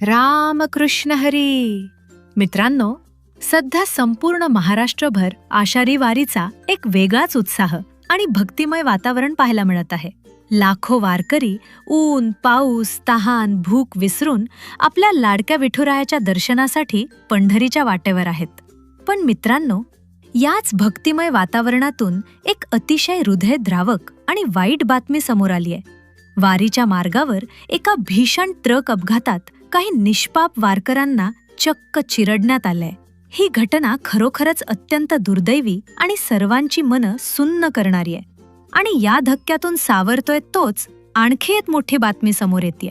रामकृष्ण हरी. मित्रांनो, सध्या संपूर्ण महाराष्ट्रभर आषाढी वारीचा एक वेगळाच उत्साह आणि भक्तिमय वातावरण पाहायला मिळत आहे. लाखो वारकरी ऊन, पाऊस, तहान, भूक विसरून आपल्या लाडक्या विठुरायाच्या दर्शनासाठी पंढरीच्या वाटेवर आहेत. पण मित्रांनो, याच भक्तिमय वातावरणातून एक अतिशय हृदयद्रावक आणि वाईट बातमी समोर आलीय. वारीच्या मार्गावर एका भीषण ट्रक अपघातात काही निष्पाप वारकऱ्यांना चक्क चिरडण्यात आलंय. ही घटना खरोखरच अत्यंत दुर्दैवी आणि सर्वांची मनं सुन्न करणारी आहे. आणि या धक्क्यातून सावरतोय तोच आणखी एक मोठी बातमी समोर येतेय.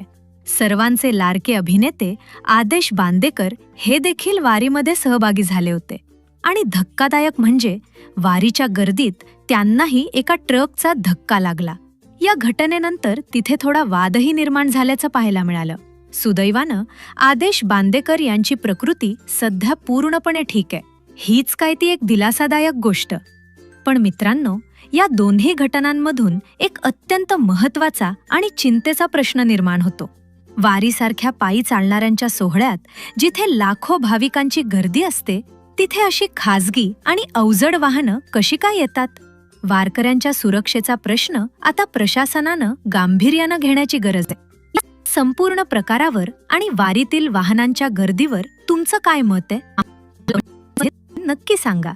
सर्वांचे लाडके अभिनेते आदेश बांदेकर हे देखील वारीमध्ये सहभागी झाले होते. आणि धक्कादायक म्हणजे वारीच्या गर्दीत त्यांनाही एका ट्रकचा धक्का लागला. या घटनेनंतर तिथे थोडा वादही निर्माण झाल्याचं पाहायला मिळालं. सुदैवानं आदेश बांदेकर यांची प्रकृती सध्या पूर्णपणे ठीक आहे. हीच काय ती एक दिलासादायक गोष्ट. पण मित्रांनो, या दोन्ही घटनांमधून एक अत्यंत महत्त्वाचा आणि चिंतेचा प्रश्न निर्माण होतो. वारीसारख्या पायी चालणाऱ्यांच्या सोहळ्यात जिथे लाखो भाविकांची गर्दी असते, तिथे अशी खाजगी आणि अवजड वाहनं कशी काय येतात? वारकऱ्यांच्या सुरक्षेचा प्रश्न आता प्रशासनानं गांभीर्यानं घेण्याची गरज आहे. संपूर्ण प्रकारावर आणि वारीतील वाहनांच्या गर्दीवर तुमचं काय मत आहे? नक्की सांगा.